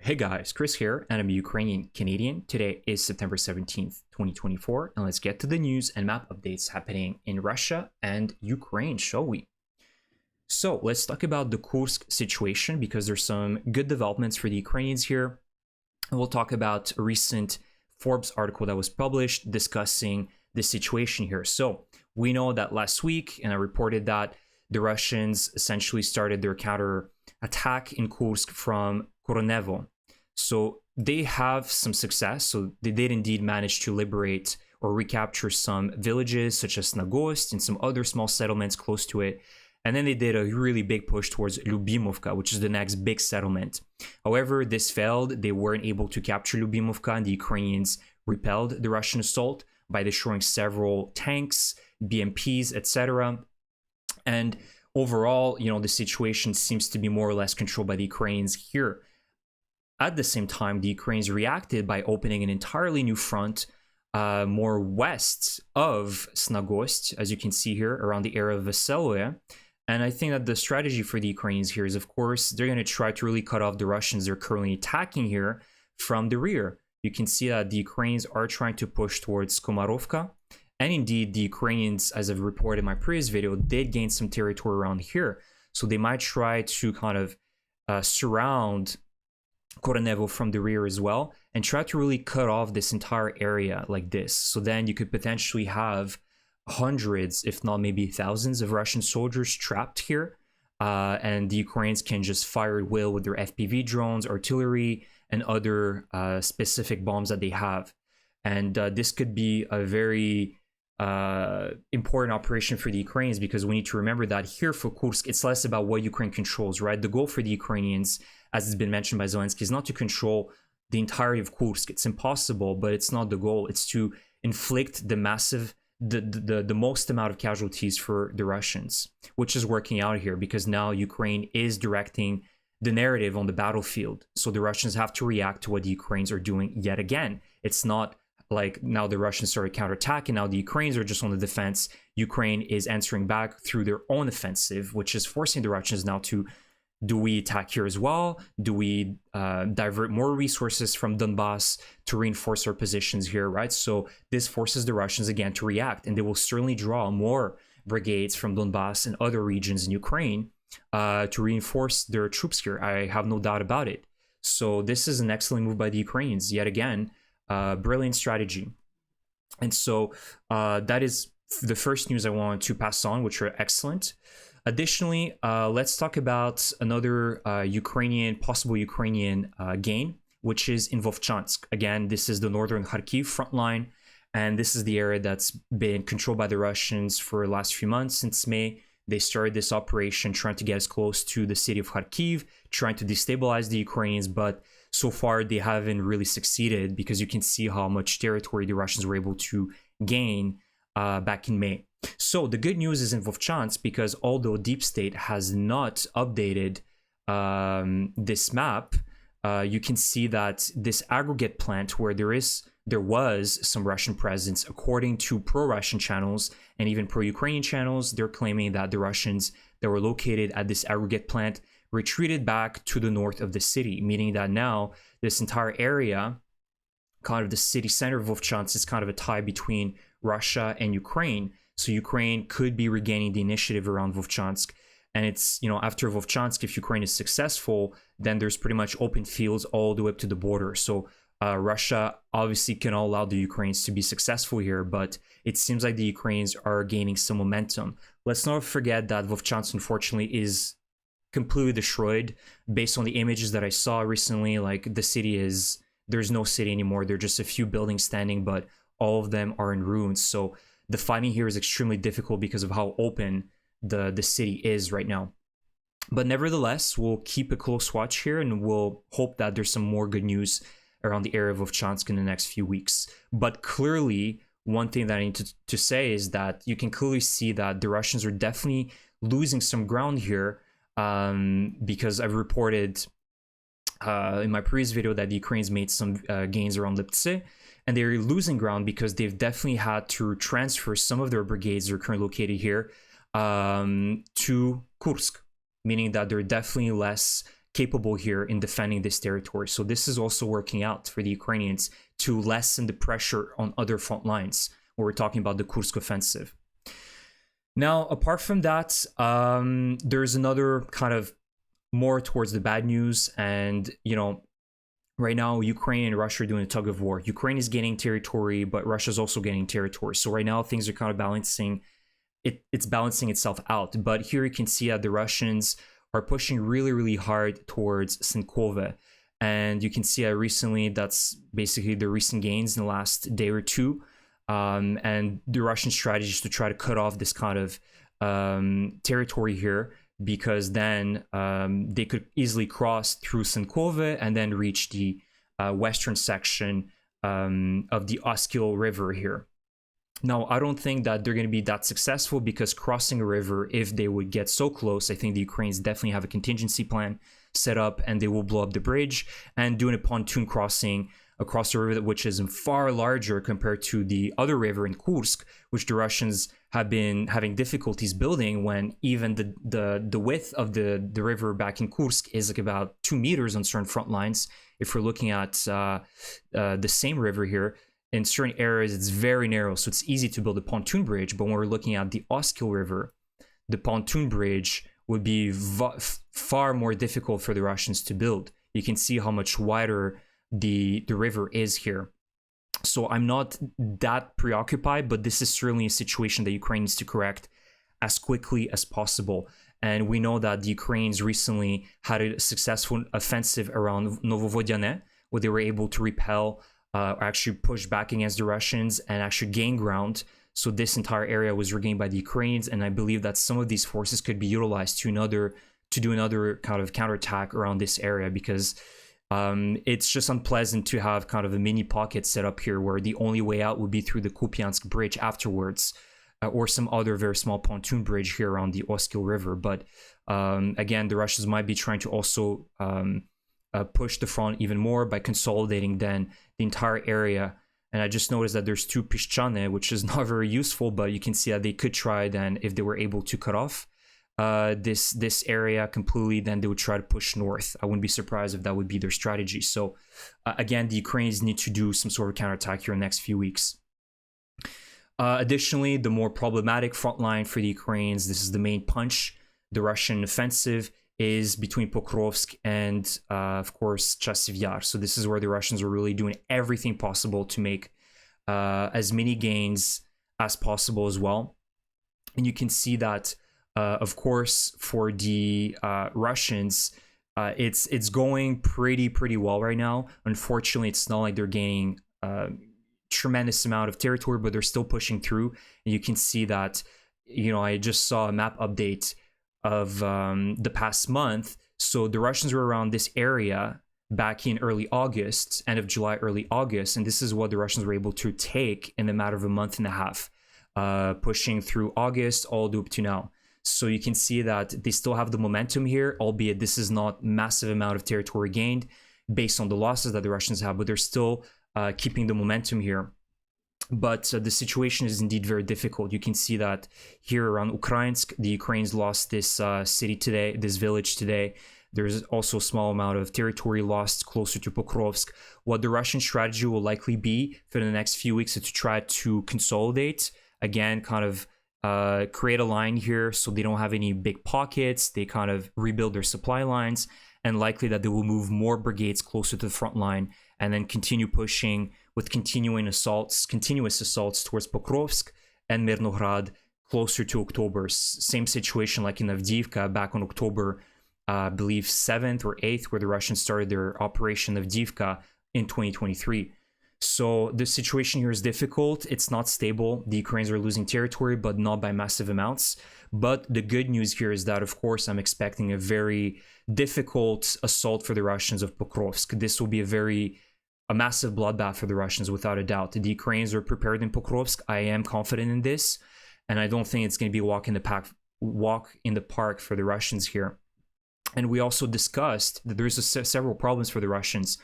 Hey guys, Chris here, and I'm a Ukrainian Canadian. Today is September 17th, 2024, and let's get to the news and map updates happening in Russia and Ukraine, shall we? So let's talk about the Kursk situation because there's some good developments for the Ukrainians here. And we'll talk about a recent Forbes article that was published discussing the situation here. So we know that last week, and I reported that the Russians essentially started their counter attack in Kursk from Koronevo. So they have some success. So they did indeed manage to liberate or recapture some villages such as Nagost and some other small settlements close to it. And then they did a really big push towards Lyubimovka, which is the next big settlement. However, this failed. They weren't able to capture Lyubimovka, and the Ukrainians repelled the Russian assault by destroying several tanks, BMPs, etc. And overall, the situation seems to be more or less controlled by the Ukrainians here. At the same time, the Ukrainians reacted by opening an entirely new front more west of Snagost, as you can see here, around the area of Veseloye. And I think that the strategy for the Ukrainians here is, of course, they're going to try to really cut off the Russians they're currently attacking here from the rear. You can see that the Ukrainians are trying to push towards Komarovka. And indeed, the Ukrainians, as I've reported in my previous video, did gain some territory around here. So they might try to kind of surround Koronevo from the rear as well and try to really cut off this entire area like this. So then you could potentially have hundreds, if not maybe thousands of Russian soldiers trapped here. And the Ukrainians can just fire at will with their FPV drones, artillery, and other specific bombs that they have. And this could be a very important operation for the Ukrainians, because we need to remember that here for Kursk, it's less about what Ukraine controls, right? The goal for the Ukrainians, as it's been mentioned by Zelensky, is not to control the entirety of Kursk. It's impossible, but it's not the goal. It's to inflict the massive, the most amount of casualties for the Russians, which is working out here because now Ukraine is directing the narrative on the battlefield. So the Russians have to react to what the Ukrainians are doing yet again. It's not like now the Russians started counterattacking, now the Ukrainians are just on the defense. Ukraine is answering back through their own offensive, which is forcing the Russians now to, do we attack here as well? Do we divert more resources from Donbass to reinforce our positions here, right? So this forces the Russians again to react, and they will certainly draw more brigades from Donbass and other regions in Ukraine to reinforce their troops here. I have no doubt about it. So this is an excellent move by the Ukrainians, yet again. Brilliant strategy. And so that is the first news I want to pass on, which are excellent. Additionally, let's talk about another possible Ukrainian gain, which is in Vovchansk. Again, this is the northern Kharkiv front line, and this is the area that's been controlled by the Russians for the last few months. Since May, they started this operation trying to get as close to the city of Kharkiv, trying to destabilize the Ukrainians, but so far they haven't really succeeded, because you can see how much territory the Russians were able to gain back in May. So the good news is in Vovchansk, because although Deep State has not updated this map, you can see that this aggregate plant where there was some Russian presence, according to pro-Russian channels and even pro-Ukrainian channels, they're claiming that the Russians that were located at this aggregate plant retreated back to the north of the city, meaning that now this entire area, kind of the city center of Vovchansk, is kind of a tie between Russia and Ukraine. So Ukraine could be regaining the initiative around Vovchansk. And it's, after Vovchansk, if Ukraine is successful, then there's pretty much open fields all the way up to the border. So Russia obviously cannot allow the Ukrainians to be successful here, but it seems like the Ukrainians are gaining some momentum. Let's not forget that Vovchansk, unfortunately, is completely destroyed. Based on the images that I saw recently, like the city there's no city anymore. There are just a few buildings standing, but all of them are in ruins. So the fighting here is extremely difficult because of how open the city is right now. But nevertheless, we'll keep a close watch here, and we'll hope that there's some more good news around the area of Vovchansk in the next few weeks. But clearly, one thing that I need to say is that you can clearly see that the Russians are definitely losing some ground here, because I've reported in my previous video that the Ukrainians made some gains around Liptse, and they're losing ground because they've definitely had to transfer some of their brigades that are currently located here to Kursk, meaning that they're definitely less capable here in defending this territory. So this is also working out for the Ukrainians to lessen the pressure on other front lines when we're talking about the Kursk offensive. Now, apart from that, there's another kind of more towards the bad news. And, right now, Ukraine and Russia are doing a tug of war. Ukraine is gaining territory, but Russia's also gaining territory. So right now, things are kind of balancing. It's balancing itself out. But here you can see that the Russians are pushing really, really hard towards Sinkove. And you can see recently, that's basically the recent gains in the last day or two. And the Russian strategy is to try to cut off this kind of territory here, because then they could easily cross through Sinkove and then reach the western section of the Oskil River here. Now, I don't think that they're going to be that successful, because crossing a river, if they would get so close, I think the Ukrainians definitely have a contingency plan set up, and they will blow up the bridge and doing a pontoon crossing across a river which is far larger compared to the other river in Kursk, which the Russians have been having difficulties building, when even the width of the river back in Kursk is like about 2 meters on certain front lines. If we're looking at the same river here, in certain areas it's very narrow, so it's easy to build a pontoon bridge. But when we're looking at the Oskil River, the pontoon bridge would be far more difficult for the Russians to build. You can see how much wider the river is here. So I'm not that preoccupied, but this is certainly a situation that Ukraine needs to correct as quickly as possible. And we know that the Ukrainians recently had a successful offensive around Novovodiane, where they were able to repel or actually push back against the Russians and actually gain ground. So this entire area was regained by the Ukrainians, and I believe that some of these forces could be utilized to do another kind of counterattack around this area, because it's just unpleasant to have kind of a mini pocket set up here where the only way out would be through the Kupiansk bridge afterwards, or some other very small pontoon bridge here around the Oskil River. But again, the Russians might be trying to also push the front even more by consolidating then the entire area. And I just noticed that there's 2 Pishchane, which is not very useful, but you can see that they could try then, if they were able to cut off this area completely, then they would try to push north. I wouldn't be surprised if that would be their strategy. So again, the Ukrainians need to do some sort of counterattack here in the next few weeks. Additionally, the more problematic front line for the Ukrainians, this is the main punch, the Russian offensive, is between Pokrovsk and of course Chasiv Yar. So this is where the Russians are really doing everything possible to make as many gains as possible as well. And you can see that of course, for the Russians, it's going pretty well right now. Unfortunately, it's not like they're gaining tremendous amount of territory, but they're still pushing through. And you can see that, I just saw a map update of the past month. So the Russians were around this area back in early August, end of July, early August, and this is what the Russians were able to take in a matter of a month and a half, pushing through August all the way up to now. So you can see that they still have the momentum here, albeit this is not massive amount of territory gained based on the losses that the Russians have, but they're still keeping the momentum here. But the situation is indeed very difficult. You can see that here around Ukrainsk, the Ukrainians lost this city today, this village today. There's also a small amount of territory lost closer to Pokrovsk. What the Russian strategy will likely be for the next few weeks is to try to consolidate, again, kind of create a line here so they don't have any big pockets. They kind of rebuild their supply lines, and likely that they will move more brigades closer to the front line and then continue pushing with continuous assaults towards Pokrovsk and Mirnograd closer to October. Same situation like in Avdiivka back on October, I believe 7th or 8th, where the Russians started their operation Avdiivka in 2023. So the situation here is difficult. It's not stable. The Ukrainians are losing territory, but not by massive amounts. But the good news here is that, of course, I'm expecting a very difficult assault for the Russians of Pokrovsk. This will be a massive bloodbath for the Russians, without a doubt. The Ukrainians are prepared in Pokrovsk. I am confident in this, and I don't think it's going to be a walk in the park for the Russians here. And we also discussed that there's several problems for the Russians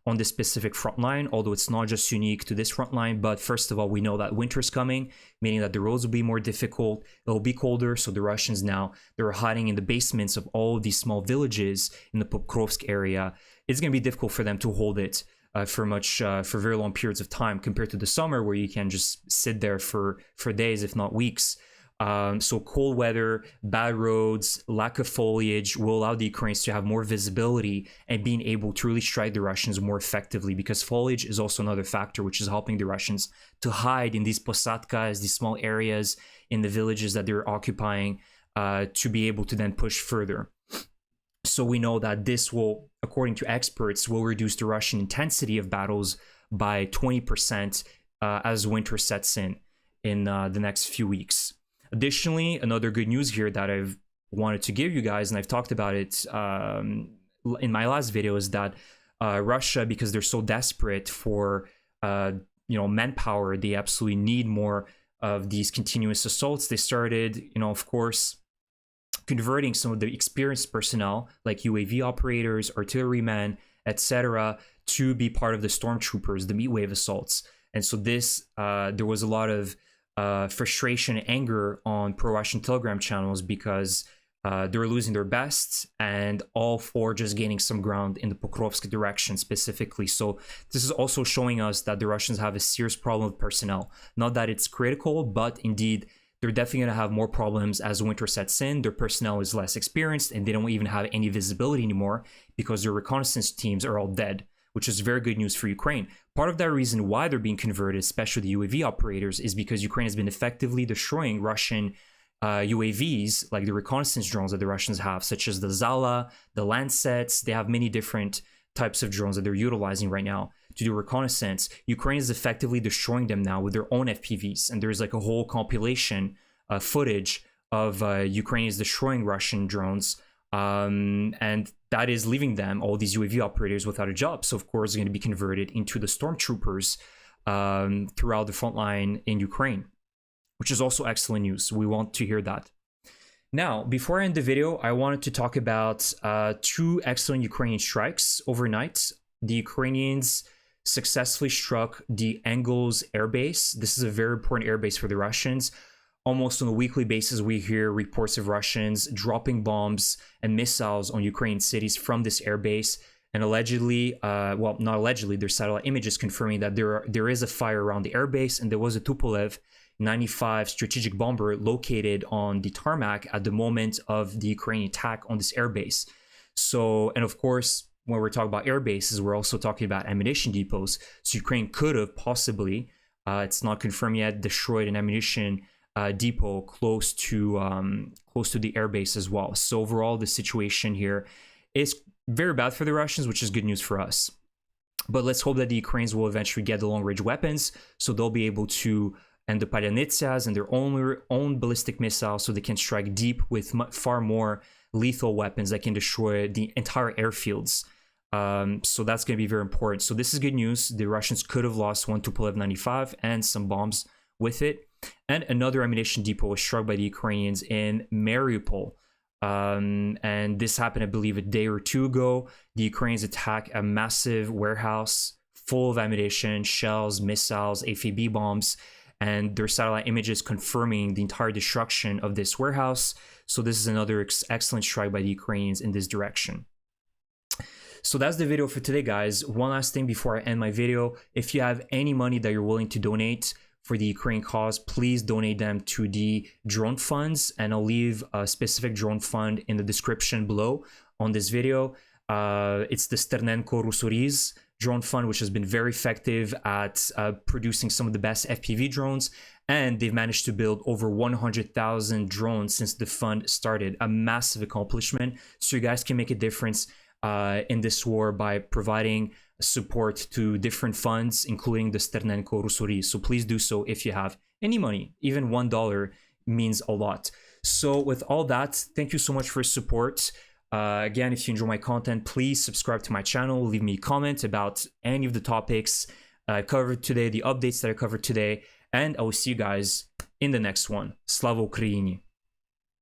on this specific front line, although it's not just unique to this front line. But first of all, we know that winter's coming, meaning that the roads will be more difficult. It'll be colder, so the Russians now, they're hiding in the basements of all of these small villages in the Pokrovsk area. It's going to be difficult for them to hold it for very long periods of time compared to the summer, where you can just sit there for days, if not weeks. So cold weather, bad roads, lack of foliage will allow the Ukrainians to have more visibility and being able to really strike the Russians more effectively, because foliage is also another factor which is helping the Russians to hide in these posadkas, these small areas in the villages that they're occupying, to be able to then push further. So we know that this will, according to experts, will reduce the Russian intensity of battles by 20% as winter sets in the next few weeks. Additionally, another good news here that I've wanted to give you guys, and I've talked about it in my last video, is that Russia, because they're so desperate for manpower, they absolutely need more of these continuous assaults. They started, of course, converting some of the experienced personnel like UAV operators, artillerymen, etc., to be part of the stormtroopers, the meat wave assaults. And so this, there was a lot of frustration and anger on pro-Russian Telegram channels because they're losing their best, and all for just gaining some ground in the Pokrovsk direction specifically. So this is also showing us that the Russians have a serious problem with personnel. Not that it's critical, but indeed they're definitely going to have more problems as winter sets in. Their personnel is less experienced, and they don't even have any visibility anymore because their reconnaissance teams are all dead, which is very good news for Ukraine. Part of that reason why they're being converted, especially the UAV operators, is because Ukraine has been effectively destroying Russian UAVs, like the reconnaissance drones that the Russians have, such as the Zala, the Lancets. They have many different types of drones that they're utilizing right now to do reconnaissance. Ukraine is effectively destroying them now with their own FPVs, and there's like a whole compilation footage of Ukrainians destroying Russian drones, and that is leaving them, all these UAV operators, without a job. So of course they're going to be converted into the stormtroopers throughout the front line in Ukraine, which is also excellent news. We want to hear that. Now, before I end the video, I wanted to talk about two excellent Ukrainian strikes overnight. The Ukrainians successfully struck the Engels air base. This is a very important air base for the Russians. Almost on a weekly basis, we hear reports of Russians dropping bombs and missiles on Ukrainian cities from this air base. And allegedly, well, not allegedly, there's satellite images confirming that there is a fire around the air base, and there was a Tupolev 95 strategic bomber located on the tarmac at the moment of the Ukrainian attack on this airbase. So, and of course, when we're talking about air bases, we're also talking about ammunition depots. So Ukraine could have possibly, it's not confirmed yet, destroyed an ammunition depot close to the airbase as well. So overall, the situation here is very bad for the Russians, which is good news for us. But let's hope that the Ukrainians will eventually get the long-range weapons, so they'll be able to, and the Palyannitsyas and their own ballistic missiles, so they can strike deep with far more lethal weapons that can destroy the entire airfields. So that's going to be very important. So this is good news. The Russians could have lost one Tupolev 95 and some bombs with it. And another ammunition depot was struck by the Ukrainians in Mariupol. And this happened, I believe, a day or two ago. The Ukrainians attacked a massive warehouse full of ammunition, shells, missiles, AFB bombs, and their satellite images confirming the entire destruction of this warehouse. So this is another excellent strike by the Ukrainians in this direction. So that's the video for today, guys. One last thing before I end my video. If you have any money that you're willing to donate for the Ukraine cause, please donate them to the drone funds, and I'll leave a specific drone fund in the description below on this video. It's the Sternenko Rusuriz drone fund, which has been very effective at producing some of the best FPV drones, and they've managed to build over 100,000 drones since the fund started. A massive accomplishment. So you guys can make a difference in this war by providing support to different funds, including the Sternenko Rusuriz. So please do so if you have any money. Even $1 means a lot. So with all that, thank you so much for your support. Again, if you enjoy my content, please subscribe to my channel, leave me a comment about any of the topics I covered today, the updates that I covered today, and I will see you guys in the next one. Slava Ukraini!